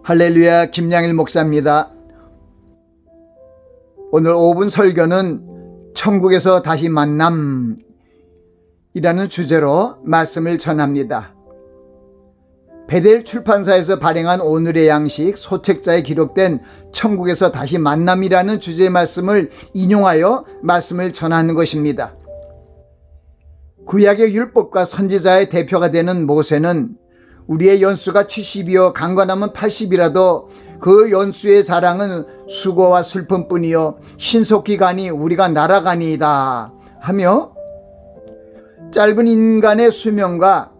할렐루야, 김양일 목사입니다. 오늘 5분 설교는 천국에서 다시 만남이라는 주제로 말씀을 전합니다. 베델 출판사에서 발행한 오늘의 양식 소책자에 기록된 천국에서 다시 만남이라는 주제의 말씀을 인용하여 말씀을 전하는 것입니다. 구약의 율법과 선지자의 대표가 되는 모세는 우리의 연수가 70이요 강건하면 80이라도 그 연수의 자랑은 수고와 슬픔뿐이요 신속히 가니 우리가 날아가니이다 하며 짧은 인간의 수명과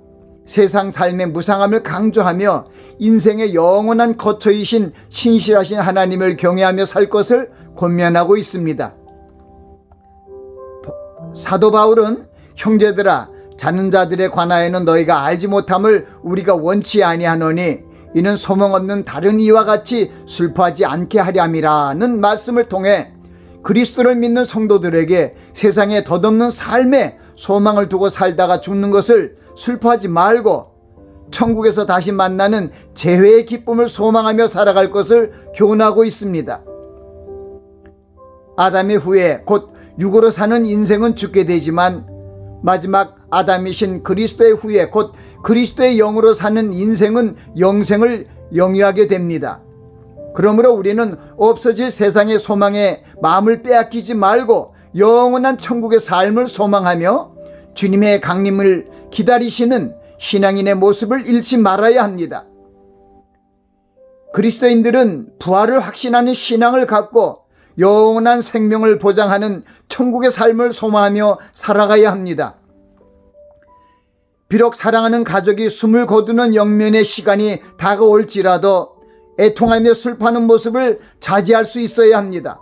세상 삶의 무상함을 강조하며 인생의 영원한 거처이신 신실하신 하나님을 경외하며 살 것을 권면하고 있습니다. 사도 바울은 형제들아 자는 자들에 관하여는 너희가 알지 못함을 우리가 원치 아니하노니 이는 소망 없는 다른 이와 같이 슬퍼하지 않게 하려 함이라는 말씀을 통해 그리스도를 믿는 성도들에게 세상에 덧없는 삶에 소망을 두고 살다가 죽는 것을 슬퍼하지 말고 천국에서 다시 만나는 재회의 기쁨을 소망하며 살아갈 것을 교훈하고 있습니다. 아담의 후에 곧 육으로 사는 인생은 죽게 되지만 마지막 아담이신 그리스도의 후에 곧 그리스도의 영으로 사는 인생은 영생을 영위하게 됩니다. 그러므로 우리는 없어질 세상의 소망에 마음을 빼앗기지 말고 영원한 천국의 삶을 소망하며 주님의 강림을 기다리시는 신앙인의 모습을 잃지 말아야 합니다. 그리스도인들은 부활을 확신하는 신앙을 갖고 영원한 생명을 보장하는 천국의 삶을 소망하며 살아가야 합니다. 비록 사랑하는 가족이 숨을 거두는 영면의 시간이 다가올지라도 애통하며 슬퍼하는 모습을 자제할 수 있어야 합니다.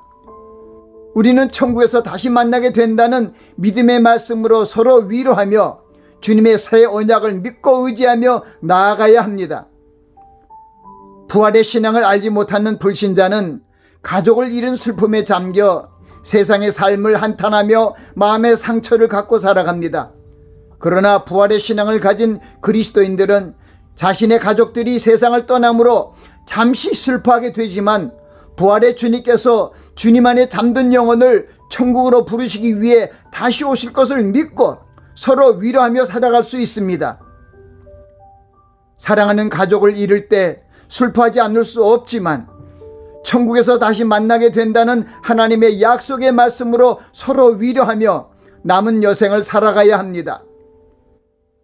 우리는 천국에서 다시 만나게 된다는 믿음의 말씀으로 서로 위로하며 주님의 새 언약을 믿고 의지하며 나아가야 합니다. 부활의 신앙을 알지 못하는 불신자는 가족을 잃은 슬픔에 잠겨 세상의 삶을 한탄하며 마음의 상처를 갖고 살아갑니다. 그러나 부활의 신앙을 가진 그리스도인들은 자신의 가족들이 세상을 떠남으로 잠시 슬퍼하게 되지만 부활의 주님께서 주님 안에 잠든 영혼을 천국으로 부르시기 위해 다시 오실 것을 믿고 서로 위로하며 살아갈 수 있습니다. 사랑하는 가족을 잃을 때 슬퍼하지 않을 수 없지만 천국에서 다시 만나게 된다는 하나님의 약속의 말씀으로 서로 위로하며 남은 여생을 살아가야 합니다.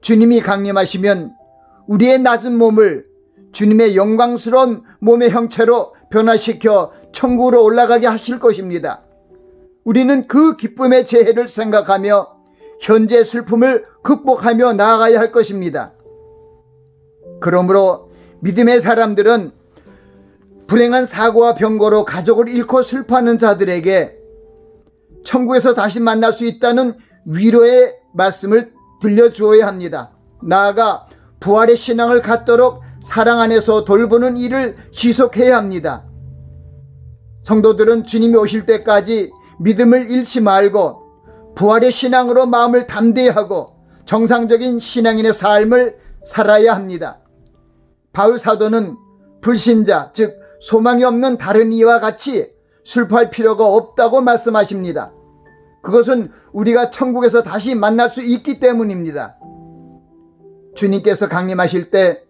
주님이 강림하시면 우리의 낮은 몸을 주님의 영광스러운 몸의 형체로 변화시켜 천국으로 올라가게 하실 것입니다. 우리는 그 기쁨의 재해를 생각하며 현재 슬픔을 극복하며 나아가야 할 것입니다. 그러므로 믿음의 사람들은 불행한 사고와 병거로 가족을 잃고 슬퍼하는 자들에게 천국에서 다시 만날 수 있다는 위로의 말씀을 들려주어야 합니다. 나아가 부활의 신앙을 갖도록 사랑 안에서 돌보는 일을 지속해야 합니다. 성도들은 주님이 오실 때까지 믿음을 잃지 말고 부활의 신앙으로 마음을 담대히 하고 정상적인 신앙인의 삶을 살아야 합니다. 바울 사도는 불신자 즉 소망이 없는 다른 이와 같이 슬퍼할 필요가 없다고 말씀하십니다. 그것은 우리가 천국에서 다시 만날 수 있기 때문입니다. 주님께서 강림하실 때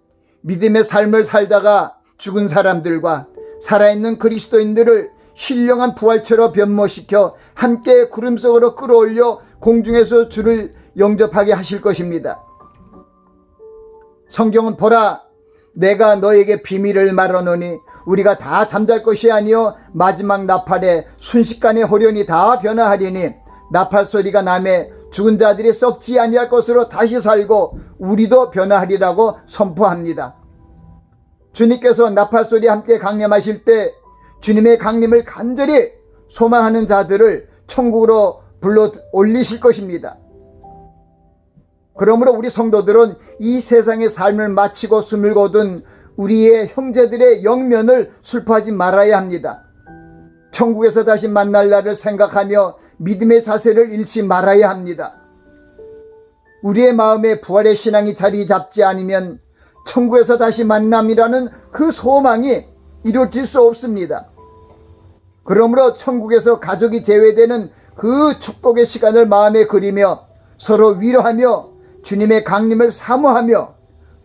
믿음의 삶을 살다가 죽은 사람들과 살아있는 그리스도인들을 신령한 부활체로 변모시켜 함께 구름 속으로 끌어올려 공중에서 주를 영접하게 하실 것입니다. 성경은 보라 내가 너에게 비밀을 말하노니 우리가 다 잠잘 것이 아니요 마지막 나팔에 순식간에 호련히 다 변화하리니 나팔 소리가 나매 죽은 자들이 썩지 아니할 것으로 다시 살고 우리도 변화하리라고 선포합니다. 주님께서 나팔 소리와 함께 강림하실 때 주님의 강림을 간절히 소망하는 자들을 천국으로 불러 올리실 것입니다. 그러므로 우리 성도들은 이 세상의 삶을 마치고 숨을 거둔 우리의 형제들의 영면을 슬퍼하지 말아야 합니다. 천국에서 다시 만날 날을 생각하며 믿음의 자세를 잃지 말아야 합니다. 우리의 마음에 부활의 신앙이 자리 잡지 않으면 천국에서 다시 만남이라는 그 소망이 이루어질 수 없습니다. 그러므로 천국에서 가족이 제외되는 그 축복의 시간을 마음에 그리며 서로 위로하며 주님의 강림을 사모하며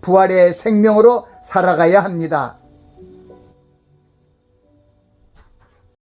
부활의 생명으로 살아가야 합니다.